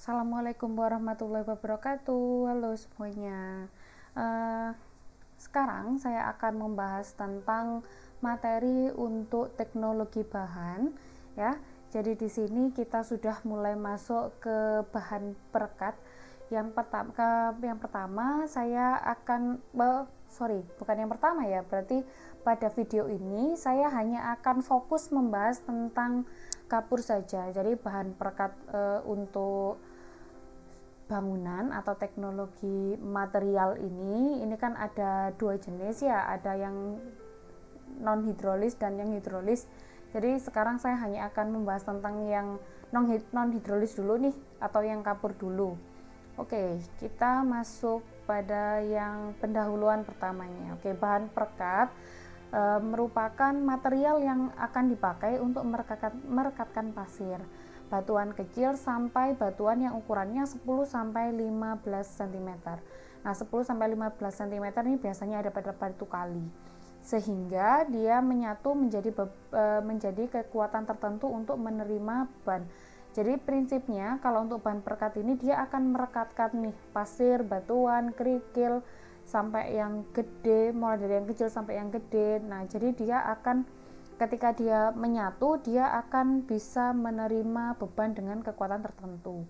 Assalamualaikum warahmatullahi wabarakatuh. Halo semuanya. Eh, Sekarang saya akan membahas tentang materi untuk teknologi bahan, ya. Jadi di sini kita sudah mulai masuk ke bahan perekat. Yang pertama saya akan bukan yang pertama ya. Berarti pada video ini saya hanya akan fokus membahas tentang kapur saja. Jadi bahan perekat untuk bangunan atau teknologi material ini kan ada dua jenis ya, ada yang non hidrolis dan yang hidrolis. Jadi sekarang saya hanya akan membahas tentang yang non hidrolis dulu nih, atau yang kapur dulu. Oke, kita masuk pada yang pendahuluan pertamanya. Oke, bahan perekat merupakan material yang akan dipakai untuk merekatkan pasir, batuan kecil sampai batuan yang ukurannya 10 sampai 15 cm. Nah, 10 sampai 15 cm ini biasanya ada pada batu kali, sehingga dia menyatu menjadi kekuatan tertentu untuk menerima beban. Jadi prinsipnya kalau untuk bahan perekat ini dia akan merekatkan nih pasir, batuan, kerikil sampai yang gede, mulai dari yang kecil sampai yang gede. Nah, jadi dia akan, ketika dia menyatu, dia akan bisa menerima beban dengan kekuatan tertentu.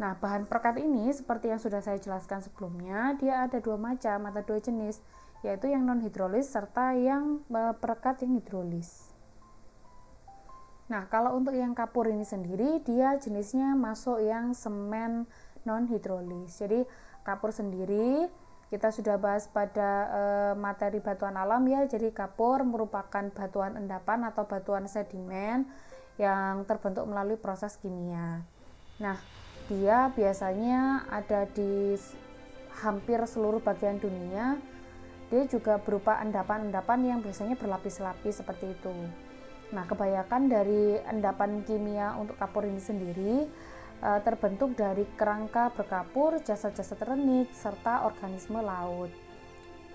Nah, bahan perekat ini seperti yang sudah saya jelaskan sebelumnya, dia ada dua macam atau dua jenis, yaitu yang non hidrolis serta yang perekat yang hidrolis. Nah, kalau untuk yang kapur ini sendiri, dia jenisnya masuk yang semen non hidrolis. Jadi kapur sendiri kita sudah bahas pada materi batuan alam ya. Jadi kapur merupakan batuan endapan atau batuan sedimen yang terbentuk melalui proses kimia. Nah, dia biasanya ada di hampir seluruh bagian dunia. Dia juga berupa endapan-endapan yang biasanya berlapis-lapis seperti itu. Nah, kebanyakan dari endapan kimia untuk kapur ini sendiri terbentuk dari kerangka berkapur, jasad-jasad renik, serta organisme laut.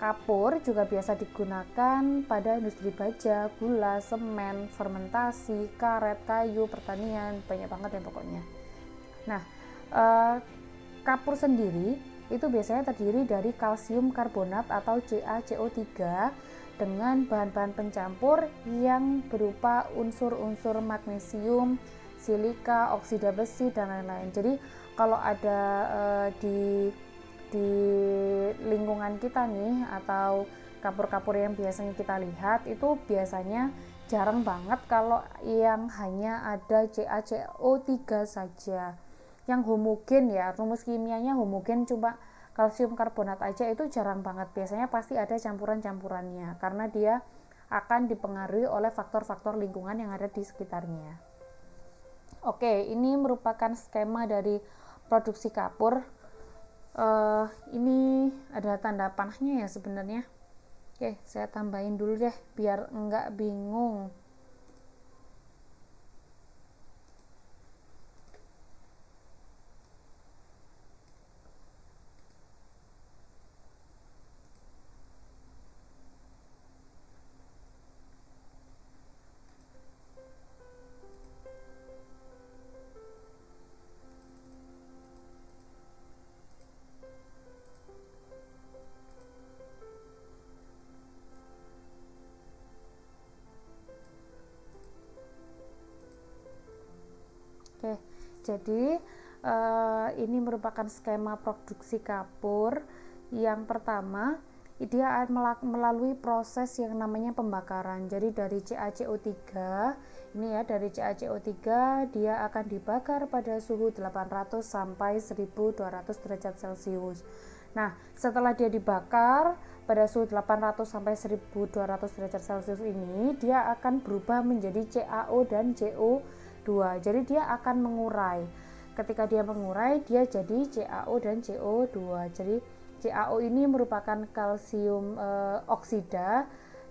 Kapur juga biasa digunakan pada industri baja, gula, semen, fermentasi, karet, kayu, pertanian, banyak banget ya pokoknya. Nah, kapur sendiri itu biasanya terdiri dari kalsium karbonat atau CaCO3 dengan bahan-bahan pencampur yang berupa unsur-unsur magnesium, silika, oksida besi, dan lain-lain. Jadi kalau ada di lingkungan kita nih, atau kapur-kapur yang biasanya kita lihat, itu biasanya jarang banget kalau yang hanya ada CaCO3 saja, yang homogen ya, rumus kimianya homogen, cuma kalsium karbonat aja itu jarang banget. Biasanya pasti ada campuran-campurannya karena dia akan dipengaruhi oleh faktor-faktor lingkungan yang ada di sekitarnya. Oke, ini merupakan skema dari produksi kapur. Ini ada tanda panahnya ya sebenarnya. Oke, saya tambahin dulu deh biar enggak bingung. Oke, jadi ini merupakan skema produksi kapur. Yang pertama, dia melalui proses yang namanya pembakaran. Jadi dari CaCO3, ini ya, dari CaCO3 dia akan dibakar pada suhu 800 sampai 1200 derajat Celcius. Nah, setelah dia dibakar pada suhu 800 sampai 1200 derajat Celcius ini, dia akan berubah menjadi CaO dan CO2. Jadi dia akan mengurai. Ketika dia mengurai, dia jadi CaO dan CO2. Jadi CaO ini merupakan kalsium oksida.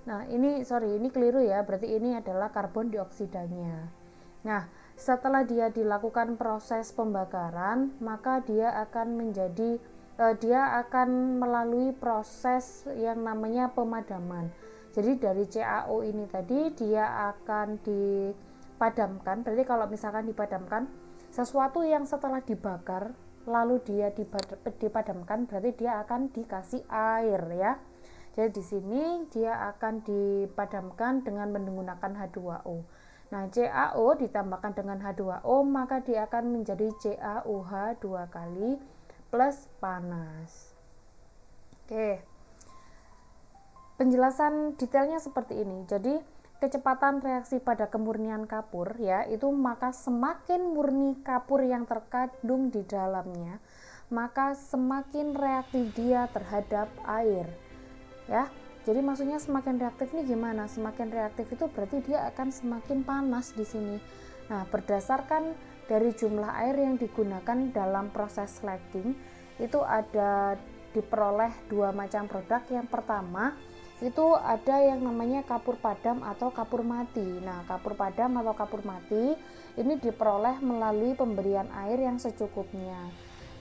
Nah, ini keliru ya. Berarti ini adalah karbon dioksidanya. Nah, setelah dia dilakukan proses pembakaran, maka dia akan melalui proses yang namanya pemadaman. Jadi dari CaO ini tadi dia akan dipadamkan. Berarti kalau misalkan dipadamkan Sesuatu yang setelah dibakar lalu dia dipadamkan berarti dia akan dikasih air ya. Jadi di sini dia akan dipadamkan dengan menggunakan H2O. Nah, CaO ditambahkan dengan H2O maka dia akan menjadi CaOH 2 kali plus panas. Oke. Penjelasan detailnya seperti ini. Jadi kecepatan reaksi pada kemurnian kapur ya, itu maka semakin murni kapur yang terkandung di dalamnya, maka semakin reaktif dia terhadap air. Ya. Jadi maksudnya semakin reaktif ini gimana? Semakin reaktif itu berarti dia akan semakin panas di sini. Nah, berdasarkan dari jumlah air yang digunakan dalam proses slacking, itu ada diperoleh dua macam produk. Yang pertama, itu ada yang namanya kapur padam atau kapur mati. Nah, kapur padam atau kapur mati ini diperoleh melalui pemberian air yang secukupnya.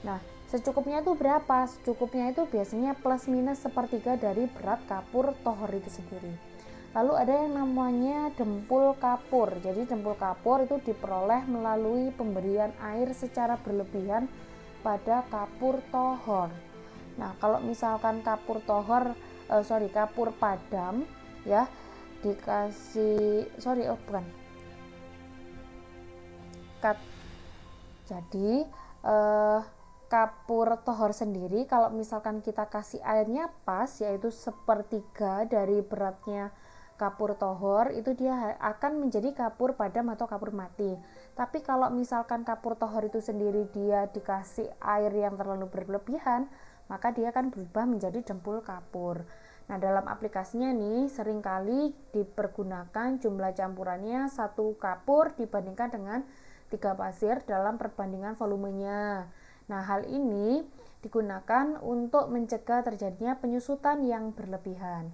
Nah, secukupnya itu berapa? Secukupnya itu biasanya plus minus sepertiga dari berat kapur tohor itu sendiri. Lalu ada yang namanya dempul kapur. Jadi dempul kapur itu diperoleh melalui pemberian air secara berlebihan pada kapur tohor. Nah, kalau misalkan kapur padam ya dikasih jadi kapur tohor sendiri kalau misalkan kita kasih airnya pas, yaitu sepertiga dari beratnya kapur tohor, itu dia akan menjadi kapur padam atau kapur mati. Tapi kalau misalkan kapur tohor itu sendiri dia dikasih air yang terlalu berlebihan, maka dia akan berubah menjadi dempul kapur. Nah, dalam aplikasinya nih seringkali dipergunakan jumlah campurannya 1 kapur dibandingkan dengan 3 pasir dalam perbandingan volumenya. Nah, hal ini digunakan untuk mencegah terjadinya penyusutan yang berlebihan.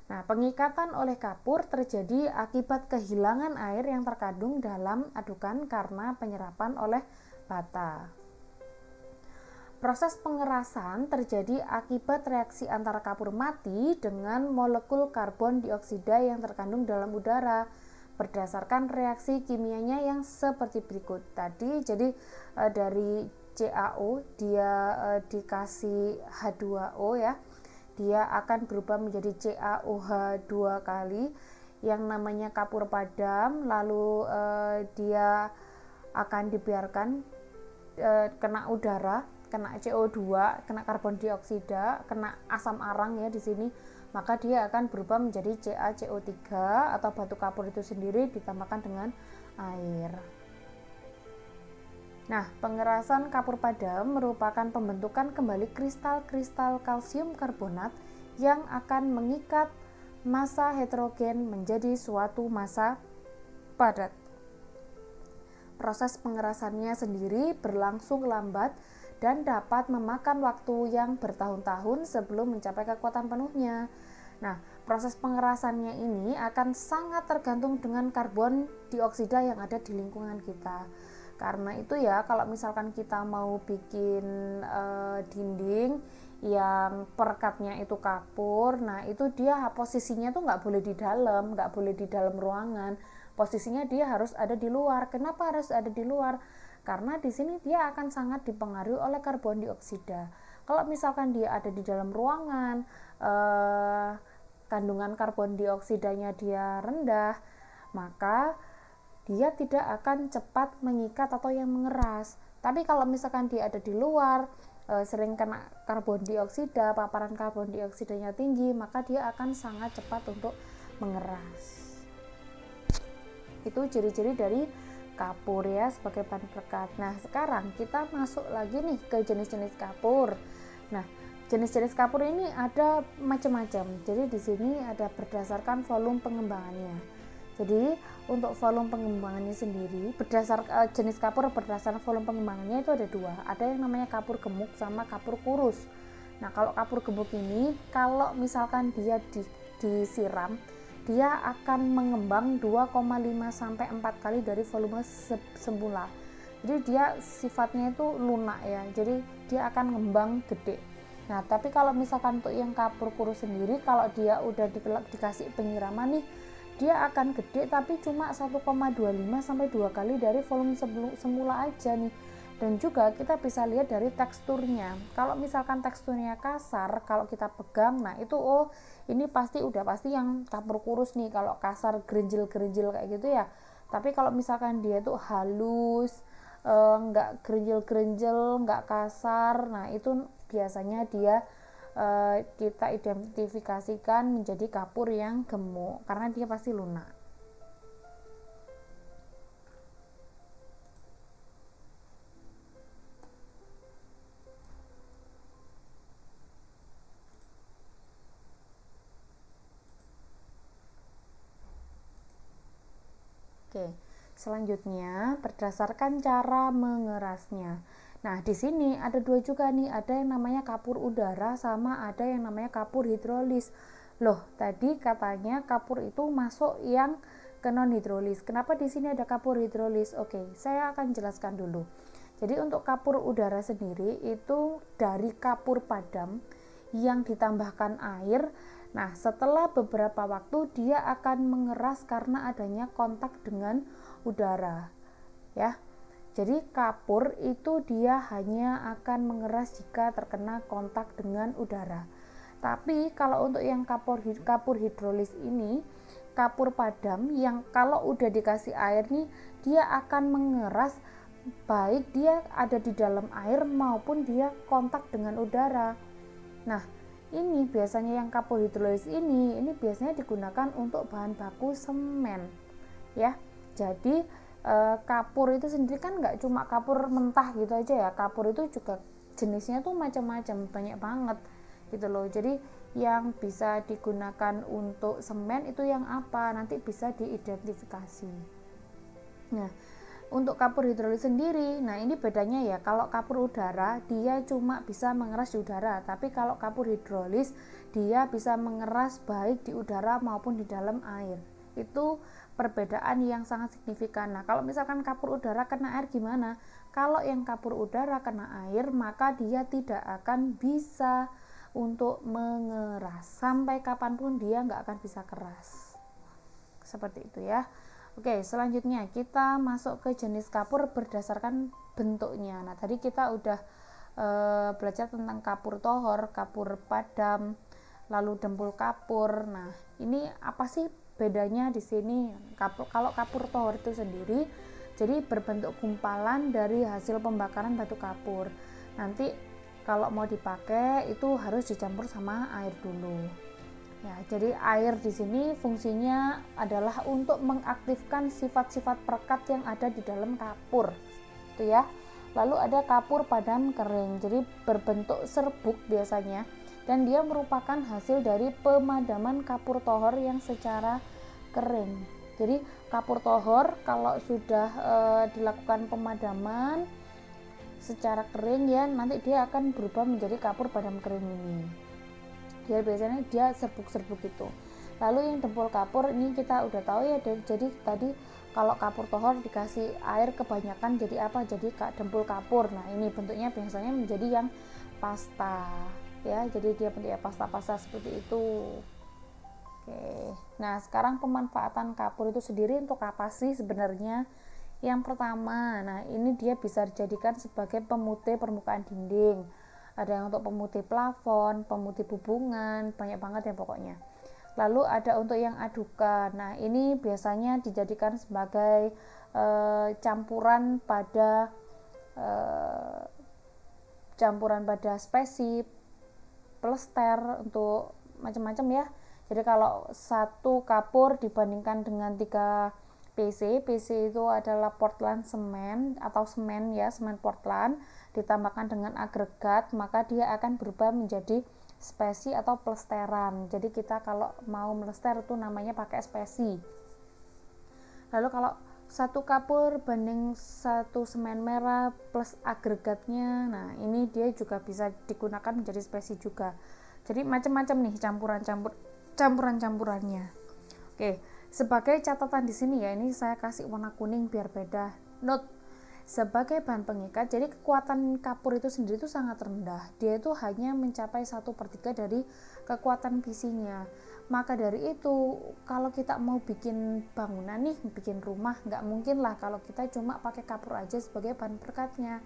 Nah, pengikatan oleh kapur terjadi akibat kehilangan air yang terkandung dalam adukan karena penyerapan oleh bata. Proses pengerasan terjadi akibat reaksi antara kapur mati dengan molekul karbon dioksida yang terkandung dalam udara berdasarkan reaksi kimianya yang seperti berikut tadi. Jadi dari CaO dia dikasih H2O ya, dia akan berubah menjadi CaOH 2 kali yang namanya kapur padam, lalu dia akan dibiarkan kena udara, kena CO2, kena karbon dioksida, kena asam arang ya di sini, maka dia akan berubah menjadi CaCO3 atau batu kapur itu sendiri ditambahkan dengan air. Nah, pengerasan kapur padam merupakan pembentukan kembali kristal-kristal kalsium karbonat yang akan mengikat massa heterogen menjadi suatu massa padat. Proses pengerasannya sendiri berlangsung lambat dan dapat memakan waktu yang bertahun-tahun sebelum mencapai kekuatan penuhnya. Nah, proses pengerasannya ini akan sangat tergantung dengan karbon dioksida yang ada di lingkungan kita. Karena itu ya, kalau misalkan kita mau bikin dinding yang perekatnya itu kapur, nah itu dia posisinya tuh nggak boleh di dalam ruangan. Posisinya dia harus ada di luar. Kenapa harus ada di luar? Karena di sini dia akan sangat dipengaruhi oleh karbon dioksida. Kalau misalkan dia ada di dalam ruangan, kandungan karbon dioksidanya dia rendah, maka dia tidak akan cepat mengikat atau yang mengeras. Tapi kalau misalkan dia ada di luar, sering kena karbon dioksida, paparan karbon dioksidanya tinggi, maka dia akan sangat cepat untuk mengeras. Itu ciri-ciri dari kapur ya sebagai bahan perekat. Nah, sekarang kita masuk lagi nih ke jenis-jenis kapur. Nah, jenis-jenis kapur ini ada macam-macam. Jadi di sini ada berdasarkan volume pengembangannya. Jadi untuk volume pengembangannya sendiri, jenis kapur berdasarkan volume pengembangannya itu ada dua. Ada yang namanya kapur gemuk sama kapur kurus. Nah, kalau kapur gemuk ini, kalau misalkan dia disiram, dia akan mengembang 2,5 sampai 4 kali dari volume semula. Jadi dia sifatnya itu lunak ya. Jadi dia akan ngembang gede. Nah, tapi kalau misalkan untuk yang kapur kurus sendiri, kalau dia udah dikasih penyiraman nih, dia akan gede tapi cuma 1,25 sampai 2 kali dari volume semula aja nih. Dan juga kita bisa lihat dari teksturnya. Kalau misalkan teksturnya kasar, kalau kita pegang, nah itu ini udah pasti yang kapur kurus nih. Kalau kasar gerinjil-gerinjil kayak gitu ya. Tapi kalau misalkan dia tuh halus, nggak gerinjil-gerinjil, nggak kasar, nah itu biasanya dia kita identifikasikan menjadi kapur yang gemuk karena dia pasti lunak. Oke, selanjutnya berdasarkan cara mengerasnya. Nah, di sini ada dua juga nih, ada yang namanya kapur udara sama ada yang namanya kapur hidrolis. Loh, tadi katanya kapur itu masuk yang ke non hidrolis. Kenapa di sini ada kapur hidrolis? Oke, saya akan jelaskan dulu. Jadi untuk kapur udara sendiri itu dari kapur padam yang ditambahkan air. Nah, setelah beberapa waktu dia akan mengeras karena adanya kontak dengan udara. Ya. Jadi kapur itu dia hanya akan mengeras jika terkena kontak dengan udara. Tapi kalau untuk yang kapur hidrolis ini, kapur padam yang kalau udah dikasih air nih, dia akan mengeras baik dia ada di dalam air maupun dia kontak dengan udara. Nah, ini biasanya yang kapur hidrolis ini biasanya digunakan untuk bahan baku semen ya. Jadi kapur itu sendiri kan nggak cuma kapur mentah gitu aja ya, kapur itu juga jenisnya tuh macam-macam, banyak banget gitu loh. Jadi yang bisa digunakan untuk semen itu yang apa, nanti bisa diidentifikasi. Nah, untuk kapur hidrolis sendiri, nah ini bedanya ya, kalau kapur udara dia cuma bisa mengeras di udara, tapi kalau kapur hidrolis dia bisa mengeras baik di udara maupun di dalam air. Itu perbedaan yang sangat signifikan. Nah, kalau misalkan kapur udara kena air gimana? Kalau yang kapur udara kena air, maka dia tidak akan bisa untuk mengeras. Sampai kapanpun dia nggak akan bisa keras. Seperti itu ya. Oke, selanjutnya kita masuk ke jenis kapur berdasarkan bentuknya. Nah, tadi kita udah belajar tentang kapur tohor, kapur padam, lalu dempul kapur. Nah, ini apa sih bedanya di sini? Kalau kapur tohor itu sendiri, jadi berbentuk gumpalan dari hasil pembakaran batu kapur. Nanti kalau mau dipakai itu harus dicampur sama air dulu. Ya, jadi air di sini fungsinya adalah untuk mengaktifkan sifat-sifat perekat yang ada di dalam kapur. Itu ya. Lalu ada kapur padam kering. Jadi berbentuk serbuk biasanya dan dia merupakan hasil dari pemadaman kapur tohor yang secara kering. Jadi kapur tohor kalau sudah dilakukan pemadaman secara kering ya, nanti dia akan berubah menjadi kapur padam kering ini. Dia biasanya dia serbuk-serbuk gitu. Lalu yang dempul kapur ini kita udah tahu ya, jadi tadi kalau kapur tohor dikasih air kebanyakan jadi apa? Jadi dempul kapur. Nah, ini bentuknya biasanya menjadi yang pasta ya. Jadi dia bentuknya pasta-pasta seperti itu. Oke. Nah, sekarang pemanfaatan kapur itu sendiri untuk apa sih sebenarnya? Yang pertama, nah ini dia bisa dijadikan sebagai pemutih permukaan dinding. Ada yang untuk pemutih plafon, pemutih hubungan, banyak banget ya pokoknya. Lalu ada untuk yang adukan. Nah, ini biasanya dijadikan sebagai campuran pada spesi, plester, untuk macam-macam ya. Jadi kalau satu kapur dibandingkan dengan 3 PC itu adalah Portland semen atau semen ya, semen Portland ditambahkan dengan agregat, maka dia akan berubah menjadi spesi atau plesteran. Jadi kita kalau mau melester itu namanya pakai spesi. Lalu kalau satu kapur banding satu semen merah plus agregatnya, nah ini dia juga bisa digunakan menjadi spesi juga. Jadi macam-macam nih campurannya. Oke, sebagai catatan di sini ya, ini saya kasih warna kuning biar beda. Note, sebagai bahan pengikat. Jadi kekuatan kapur itu sendiri itu sangat rendah, dia itu hanya mencapai 1/3 dari kekuatan visinya. Maka dari itu kalau kita mau bikin bangunan nih, bikin rumah, nggak mungkin lah kalau kita cuma pakai kapur aja sebagai bahan perekatnya.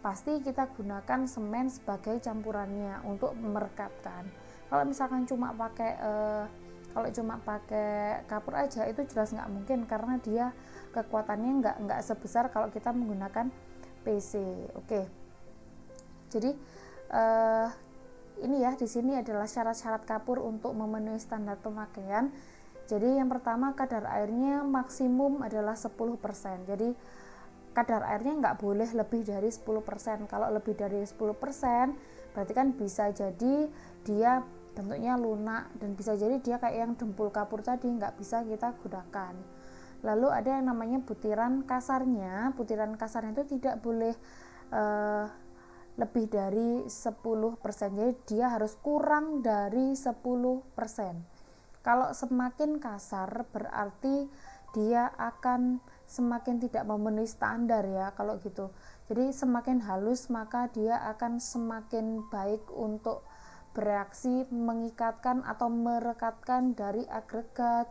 Pasti kita gunakan semen sebagai campurannya untuk merekatkan. Kalau misalkan cuma pakai kapur aja, itu jelas nggak mungkin, karena dia kekuatannya nggak sebesar kalau kita menggunakan PC. Oke. Jadi ini ya, di sini adalah syarat-syarat kapur untuk memenuhi standar pemakaian. Jadi yang pertama, kadar airnya maksimum adalah 10%. Jadi kadar airnya nggak boleh lebih dari 10%. Kalau lebih dari 10% berarti kan bisa jadi dia bentuknya lunak, dan bisa jadi dia kayak yang dempul kapur tadi, nggak bisa kita gunakan. Lalu ada yang namanya butiran kasarnya. Butiran kasarnya itu tidak boleh lebih dari 10%, jadi dia harus kurang dari 10%. Kalau semakin kasar berarti dia akan semakin tidak memenuhi standar ya kalau gitu. Jadi semakin halus maka dia akan semakin baik untuk bereaksi mengikatkan atau merekatkan dari agregat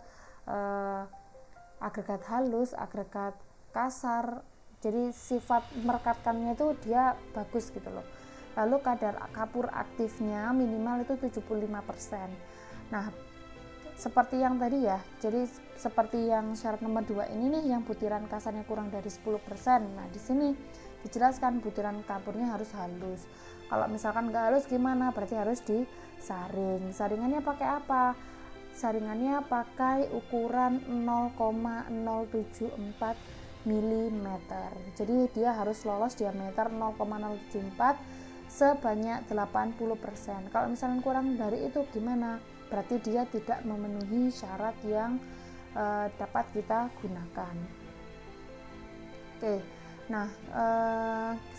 halus, agregat kasar. Jadi sifat merekatkannya itu dia bagus gitu loh. Lalu kadar kapur aktifnya minimal itu 75%. Nah, seperti yang tadi ya, jadi seperti yang syarat nomor 2 ini nih, yang butiran kasarnya kurang dari 10%. Nah, di sini dijelaskan butiran kapurnya harus halus. Kalau misalkan nggak halus gimana? Berarti harus disaring. Saringannya pakai apa? Saringannya pakai ukuran 0,074 mm. Jadi dia harus lolos diameter 0,074 sebanyak 80%. Kalau misalnya kurang dari itu gimana? Berarti dia tidak memenuhi syarat yang dapat kita gunakan. Oke, nah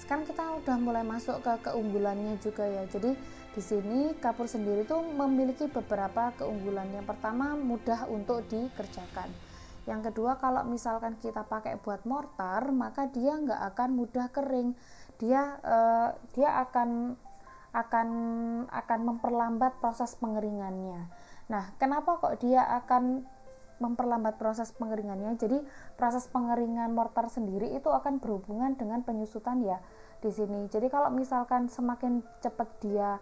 sekarang kita udah mulai masuk ke keunggulannya juga ya. Jadi di sini kapur sendiri tuh memiliki beberapa keunggulan. Yang pertama, mudah untuk dikerjakan. Yang kedua, kalau misalkan kita pakai buat mortar, maka dia nggak akan mudah kering. Dia akan memperlambat proses pengeringannya. Nah, kenapa kok dia akan memperlambat proses pengeringannya? Jadi proses pengeringan mortar sendiri itu akan berhubungan dengan penyusutan ya di sini. Jadi kalau misalkan semakin cepat dia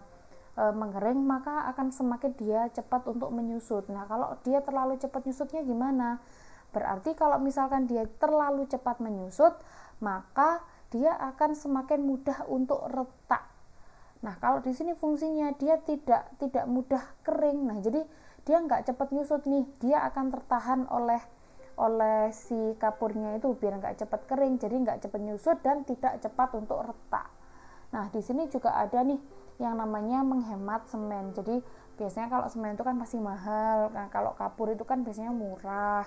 mengering, maka akan semakin dia cepat untuk menyusut. Nah, kalau dia terlalu cepat nyusutnya gimana? Berarti kalau misalkan dia terlalu cepat menyusut, maka dia akan semakin mudah untuk retak. Nah, kalau di sini fungsinya dia tidak mudah kering. Nah, jadi dia nggak cepat nyusut nih, dia akan tertahan oleh si kapurnya itu biar nggak cepat kering, jadi nggak cepat nyusut dan tidak cepat untuk retak. Nah, di sini juga ada nih yang namanya menghemat semen. Jadi biasanya kalau semen itu kan pasti mahal, nah kalau kapur itu kan biasanya murah.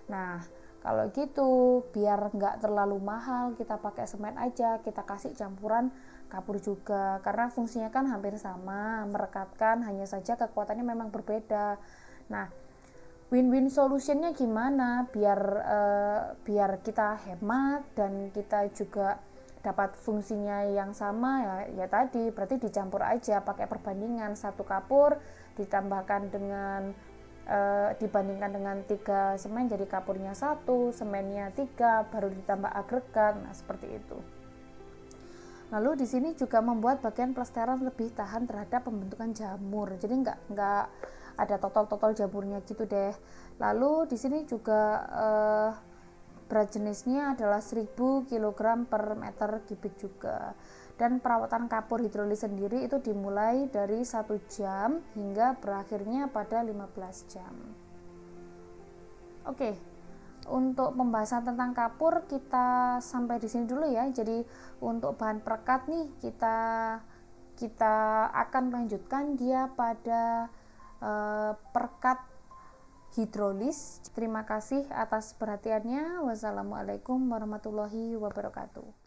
Nah, kalau gitu biar nggak terlalu mahal, kita pakai semen aja, kita kasih campuran kapur juga, karena fungsinya kan hampir sama, merekatkan, hanya saja kekuatannya memang berbeda. Nah, win-win solutionnya gimana biar kita hemat dan kita juga dapat fungsinya yang sama ya tadi, berarti dicampur aja, pakai perbandingan satu kapur ditambahkan dengan dibandingkan dengan 3 semen, jadi kapurnya 1, semennya 3, baru ditambah agregat. Nah, seperti itu. Lalu di sini juga membuat bagian plesteran lebih tahan terhadap pembentukan jamur. Jadi nggak ada totol-totol jamurnya gitu deh. Lalu di sini juga berat jenisnya adalah 1000 kg per meter kubik juga. Dan perawatan kapur hidrolis sendiri itu dimulai dari 1 jam hingga berakhirnya pada 15 jam. Oke, untuk pembahasan tentang kapur kita sampai di sini dulu ya. Jadi untuk bahan perekat nih kita akan melanjutkan dia pada perekat hidrolis. Terima kasih atas perhatiannya. Wassalamualaikum warahmatullahi wabarakatuh.